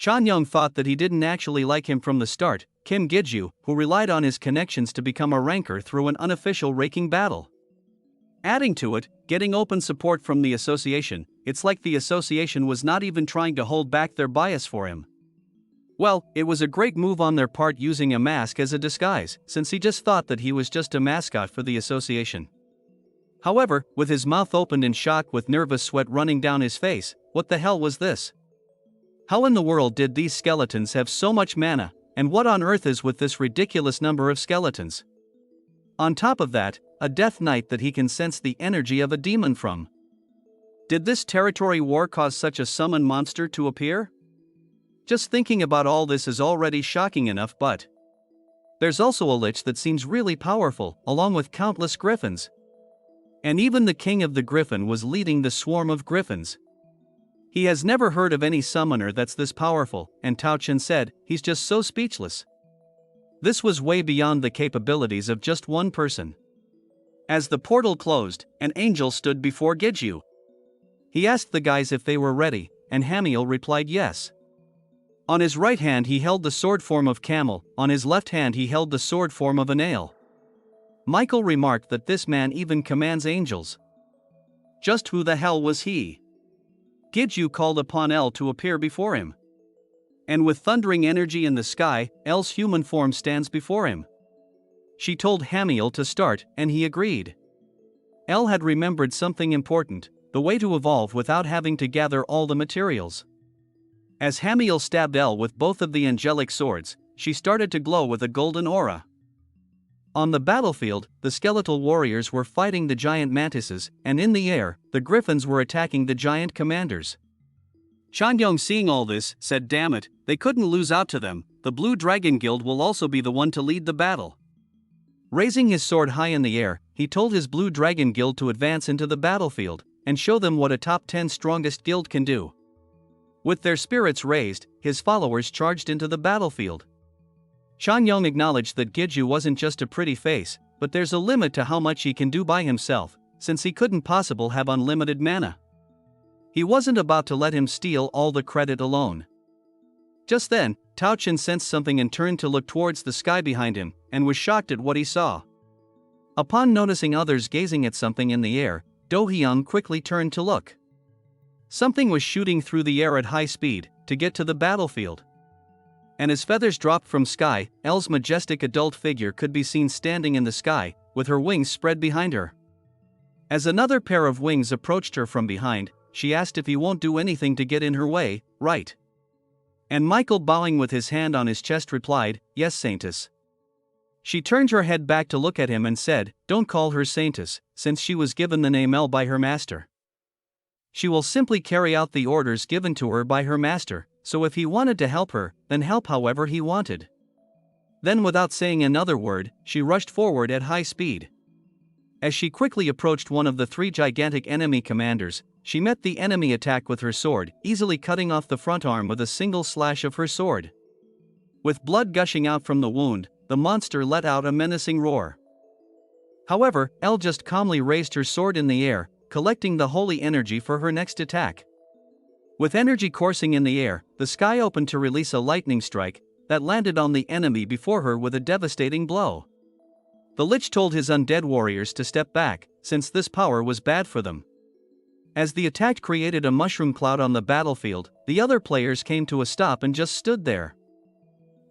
Changyong thought that he didn't actually like him from the start, Kim Giju, who relied on his connections to become a ranker through an unofficial raking battle. Adding to it, getting open support from the association, it's like the association was not even trying to hold back their bias for him. Well, it was a great move on their part using a mask as a disguise, since he just thought that he was just a mascot for the association. However, with his mouth opened in shock with nervous sweat running down his face, what the hell was this? How in the world did these skeletons have so much mana, and what on earth is with this ridiculous number of skeletons? On top of that, a death knight that he can sense the energy of a demon from. Did this territory war cause such a summon monster to appear? Just thinking about all this is already shocking enough, but there's also a lich that seems really powerful, along with countless griffins. And even the king of the griffin was leading the swarm of griffins. He has never heard of any summoner that's this powerful, and Tao Chen said, he's just so speechless. This was way beyond the capabilities of just one person. As the portal closed, an angel stood before Giju. He asked the guys if they were ready, and Hamiel replied yes. On his right hand he held the sword form of camel, on his left hand he held the sword form of an ale. Michael remarked that this man even commands angels. Just who the hell was he? Giju called upon El to appear before him. And with thundering energy in the sky, El's human form stands before him. She told Hamiel to start, and he agreed. El had remembered something important, the way to evolve without having to gather all the materials. As Hamiel stabbed El with both of the angelic swords, she started to glow with a golden aura. On the battlefield, the skeletal warriors were fighting the giant mantises, and in the air, the griffins were attacking the giant commanders. Changyong, seeing all this, said, "Damn it, they couldn't lose out to them. The Blue Dragon Guild will also be the one to lead the battle." Raising his sword high in the air, he told his Blue Dragon Guild to advance into the battlefield and show them what a top 10 strongest guild can do. With their spirits raised, his followers charged into the battlefield. Changyong acknowledged that Giju wasn't just a pretty face, but there's a limit to how much he can do by himself, since he couldn't possibly have unlimited mana. He wasn't about to let him steal all the credit alone. Just then, Tao Chen sensed something and turned to look towards the sky behind him, and was shocked at what he saw. Upon noticing others gazing at something in the air, Do Hyung quickly turned to look. Something was shooting through the air at high speed, to get to the battlefield. And as feathers dropped from sky, El's majestic adult figure could be seen standing in the sky, with her wings spread behind her. As another pair of wings approached her from behind, she asked if he won't do anything to get in her way, right? And Michael, bowing with his hand on his chest, replied, "Yes, Saintess." She turned her head back to look at him and said, "Don't call her Saintess, since she was given the name El by her master. She will simply carry out the orders given to her by her master, so if he wanted to help her, then help however he wanted." Then, without saying another word, she rushed forward at high speed. As she quickly approached one of the 3 gigantic enemy commanders, she met the enemy attack with her sword, easily cutting off the front arm with a single slash of her sword. With blood gushing out from the wound, the monster let out a menacing roar. However, El just calmly raised her sword in the air, collecting the holy energy for her next attack. With energy coursing in the air, the sky opened to release a lightning strike that landed on the enemy before her with a devastating blow. The Lich told his undead warriors to step back, since this power was bad for them. As the attack created a mushroom cloud on the battlefield, the other players came to a stop and just stood there.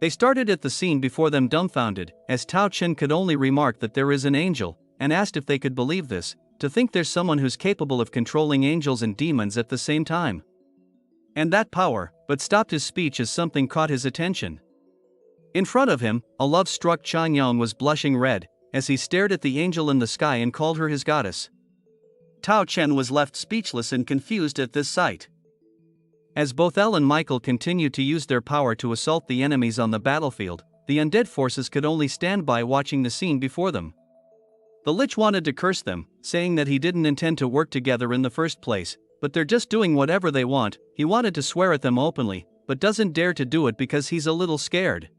They started at the scene before them dumbfounded, as Tao Chen could only remark that there is an angel, and asked if they could believe this, to think there's someone who's capable of controlling angels and demons at the same time. And that power, but stopped his speech as something caught his attention. In front of him, a love-struck Changyong was blushing red, as he stared at the angel in the sky and called her his goddess. Tao Chen was left speechless and confused at this sight. As both El and Michael continued to use their power to assault the enemies on the battlefield, the undead forces could only stand by watching the scene before them. The Lich wanted to curse them, saying that he didn't intend to work together in the first place, but they're just doing whatever they want. He wanted to swear at them openly, but doesn't dare to do it because he's a little scared.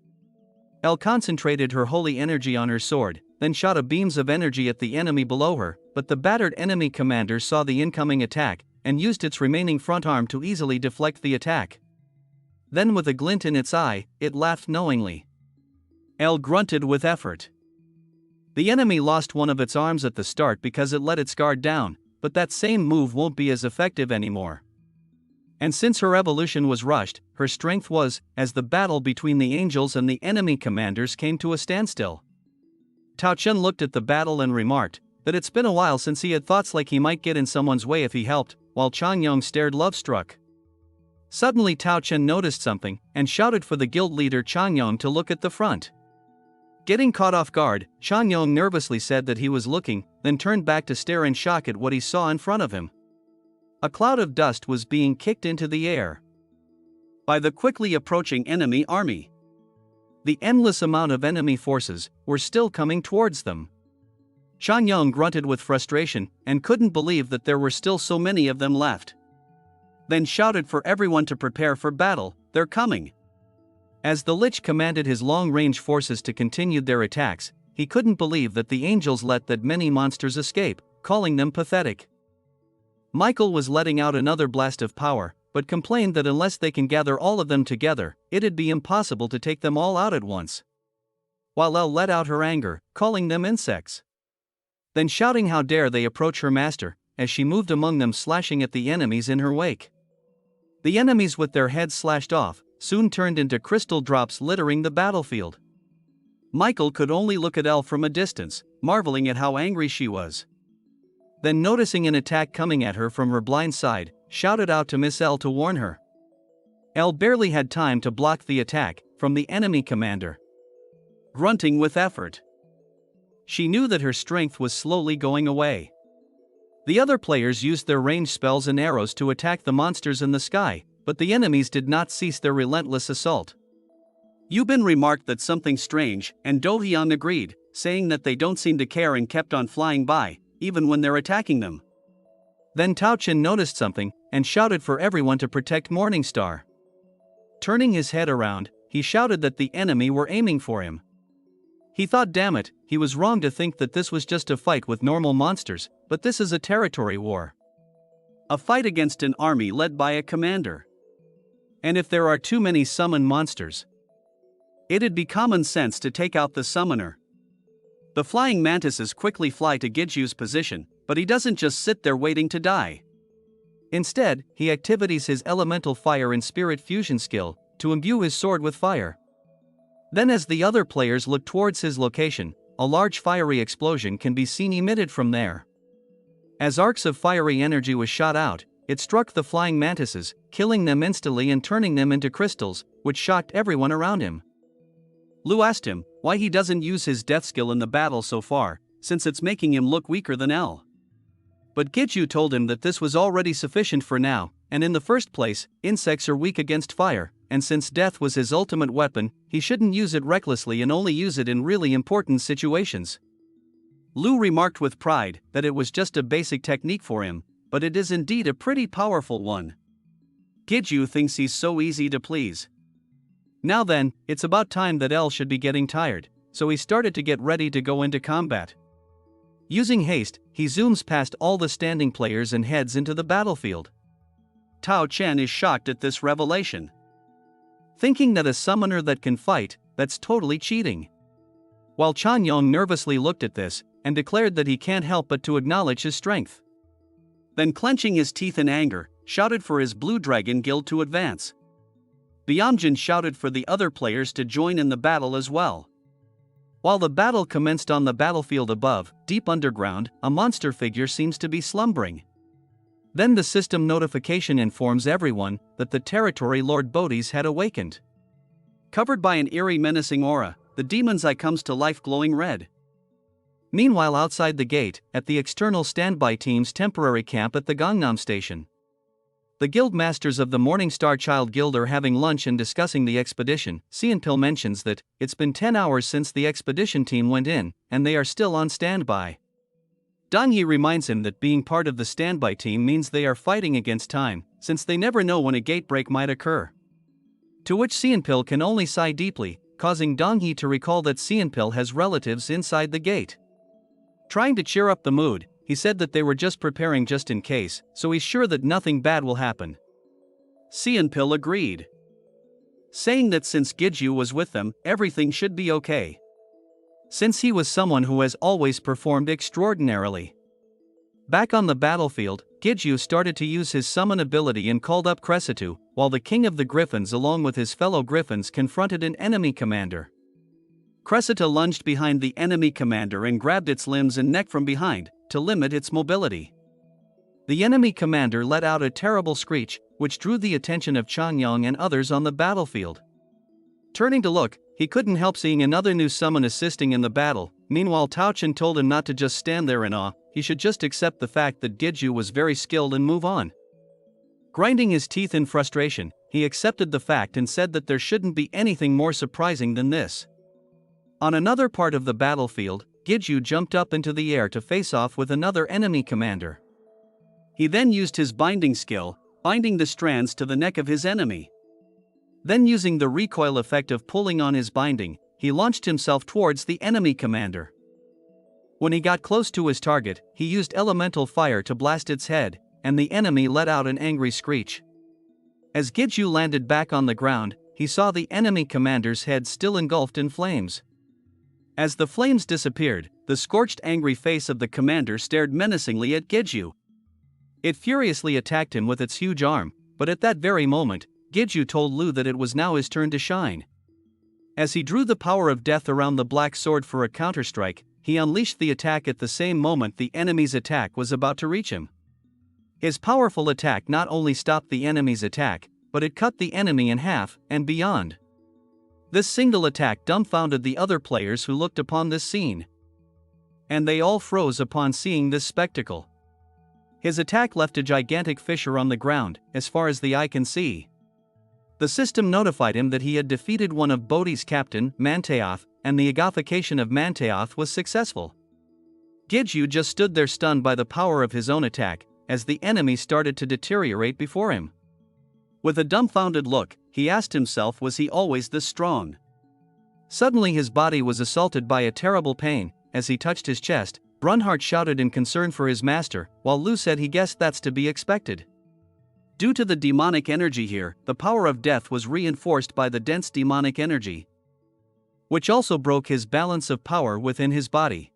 El concentrated her holy energy on her sword, then shot a beams of energy at the enemy below her, but the battered enemy commander saw the incoming attack, and used its remaining front arm to easily deflect the attack. Then with a glint in its eye, it laughed knowingly. El grunted with effort. The enemy lost one of its arms at the start because it let its guard down, but that same move won't be as effective anymore. And since her evolution was rushed, her strength was, as the battle between the angels and the enemy commanders came to a standstill. Tao Chen looked at the battle and remarked that it's been a while since he had thoughts like he might get in someone's way if he helped, while Changyong stared love-struck. Suddenly Tao Chen noticed something, and shouted for the guild leader Changyong to look at the front. Getting caught off guard, Changyong nervously said that he was looking, then turned back to stare in shock at what he saw in front of him. A cloud of dust was being kicked into the air by the quickly approaching enemy army. The endless amount of enemy forces were still coming towards them. Changyong grunted with frustration and couldn't believe that there were still so many of them left. Then shouted for everyone to prepare for battle, they're coming. As the Lich commanded his long-range forces to continue their attacks, he couldn't believe that the angels let that many monsters escape, calling them pathetic. Michael was letting out another blast of power, but complained that unless they can gather all of them together, it'd be impossible to take them all out at once. While Elle let out her anger, calling them insects. Then shouting how dare they approach her master, as she moved among them slashing at the enemies in her wake. The enemies with their heads slashed off soon turned into crystal drops littering the battlefield. Michael could only look at Elle from a distance, marveling at how angry she was. Then noticing an attack coming at her from her blind side, shouted out to Miss Elle to warn her. Elle barely had time to block the attack from the enemy commander. Grunting with effort, she knew that her strength was slowly going away. The other players used their ranged spells and arrows to attack the monsters in the sky, but the enemies did not cease their relentless assault. Yubin remarked that something strange, and Do-hyun agreed, saying that they don't seem to care and kept on flying by, even when they're attacking them. Then Tao Chen noticed something, and shouted for everyone to protect Morningstar. Turning his head around, he shouted that the enemy were aiming for him. He thought, damn it, he was wrong to think that this was just a fight with normal monsters, but this is a territory war. A fight against an army led by a commander. And if there are too many summoned monsters, it'd be common sense to take out the summoner. The flying mantises quickly fly to Gidju's position, but he doesn't just sit there waiting to die. Instead, he activates his elemental fire and spirit fusion skill to imbue his sword with fire. Then as the other players look towards his location, a large fiery explosion can be seen emitted from there. As arcs of fiery energy was shot out, it struck the flying mantises, killing them instantly and turning them into crystals, which shocked everyone around him. Lu asked him why he doesn't use his death skill in the battle so far, since it's making him look weaker than Elle. But Gidju told him that this was already sufficient for now, and in the first place, insects are weak against fire, and since death was his ultimate weapon, he shouldn't use it recklessly and only use it in really important situations. Lu remarked with pride that it was just a basic technique for him, but it is indeed a pretty powerful one. Gidju thinks he's so easy to please. Now then, it's about time that Elle should be getting tired, so he started to get ready to go into combat. Using haste, he zooms past all the standing players and heads into the battlefield. Tao Chen is shocked at this revelation, thinking that a summoner that can fight, that's totally cheating. While Changyong nervously looked at this, and declared that he can't help but to acknowledge his strength. Then clenching his teeth in anger, shouted for his Blue Dragon Guild to advance. Byamjin shouted for the other players to join in the battle as well. While the battle commenced on the battlefield above, deep underground, a monster figure seems to be slumbering. Then the system notification informs everyone that the territory Lord Bodhi's had awakened. Covered by an eerie menacing aura, the demon's eye comes to life glowing red. Meanwhile outside the gate, at the external standby team's temporary camp at the Gangnam station. The guild masters of the Morningstar Child Guild are having lunch and discussing the expedition. Seonpil mentions that it's been 10 hours since the expedition team went in, and they are still on standby. Dongyi reminds him that being part of the standby team means they are fighting against time, since they never know when a gate break might occur. To which Seonpil can only sigh deeply, causing Dongyi to recall that Seonpil has relatives inside the gate. Trying to cheer up the mood, he said that they were just preparing just in case, so he's sure that nothing bad will happen. Seonpil agreed. saying that since Giju was with them, everything should be okay. Since he was someone who has always performed extraordinarily. Back on the battlefield, Giju started to use his summon ability and called up Cresu, while the king of the griffins along with his fellow griffins confronted an enemy commander. Cresu lunged behind the enemy commander and grabbed its limbs and neck from behind, to limit its mobility. The enemy commander let out a terrible screech, which drew the attention of Changyong and others on the battlefield. Turning to look, he couldn't help seeing another new summon assisting in the battle. Meanwhile, Taochen told him not to just stand there in awe, he should just accept the fact that Giju was very skilled and move on. Grinding his teeth in frustration, he accepted the fact and said that there shouldn't be anything more surprising than this. On another part of the battlefield, Giju jumped up into the air to face off with another enemy commander. He then used his binding skill, binding the strands to the neck of his enemy. Then using the recoil effect of pulling on his binding, he launched himself towards the enemy commander. When he got close to his target, he used elemental fire to blast its head, and the enemy let out an angry screech. As Giju landed back on the ground, he saw the enemy commander's head still engulfed in flames. As the flames disappeared, the scorched angry face of the commander stared menacingly at Giju. It furiously attacked him with its huge arm, but at that very moment, Giju told Lu that it was now his turn to shine. As he drew the power of death around the black sword for a counterstrike, he unleashed the attack at the same moment the enemy's attack was about to reach him. His powerful attack not only stopped the enemy's attack, but it cut the enemy in half and beyond. This single attack dumbfounded the other players who looked upon this scene. And they all froze upon seeing this spectacle. His attack left a gigantic fissure on the ground, as far as the eye can see. The system notified him that he had defeated one of Bodhi's captain, Manteoth, and the agophication of Manteoth was successful. Giju just stood there stunned by the power of his own attack, as the enemy started to deteriorate before him. With a dumbfounded look, he asked himself, was he always this strong? Suddenly his body was assaulted by a terrible pain. As he touched his chest, Brunhart shouted in concern for his master, while Lu said he guessed that's to be expected. Due to the demonic energy here, the power of death was reinforced by the dense demonic energy, which also broke his balance of power within his body,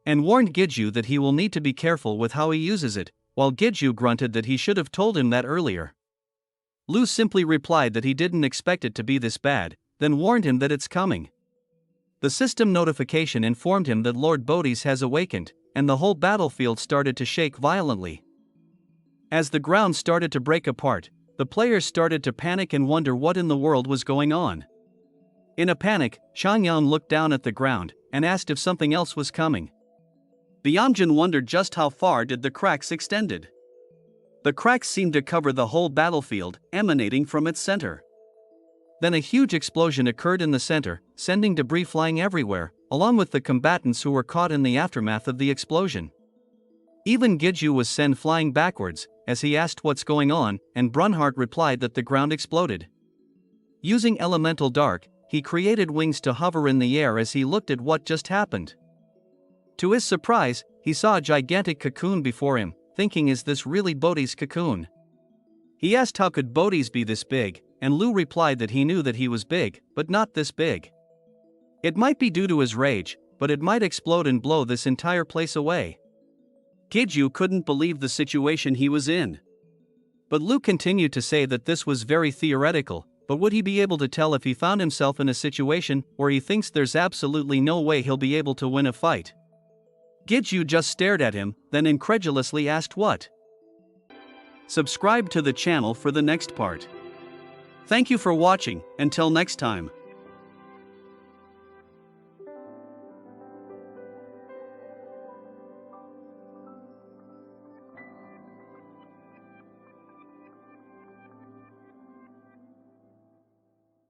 and warned Giju that he will need to be careful with how he uses it, while Giju grunted that he should have told him that earlier. Lu simply replied that he didn't expect it to be this bad, then warned him that it's coming. The system notification informed him that Lord Bodhi's has awakened, and the whole battlefield started to shake violently. As the ground started to break apart, the players started to panic and wonder what in the world was going on. In a panic, Changyong looked down at the ground and asked if something else was coming. Byamjin wondered just how far did the cracks extended. The cracks seemed to cover the whole battlefield, emanating from its center. Then a huge explosion occurred in the center, sending debris flying everywhere, along with the combatants who were caught in the aftermath of the explosion. Even Giju was sent flying backwards, as he asked what's going on, and Brunhart replied that the ground exploded. Using elemental dark, he created wings to hover in the air as he looked at what just happened. To his surprise, he saw a gigantic cocoon before him, thinking, is this really Bodhi's cocoon? He asked how could Bodhi's be this big, and Lu replied that he knew that he was big, but not this big. It might be due to his rage, but it might explode and blow this entire place away. Giju couldn't believe the situation he was in. But Lu continued to say that this was very theoretical, but would he be able to tell if he found himself in a situation where he thinks there's absolutely no way he'll be able to win a fight? Giju just stared at him, then incredulously asked what? Subscribe to the channel for the next part. Thank you for watching, until next time.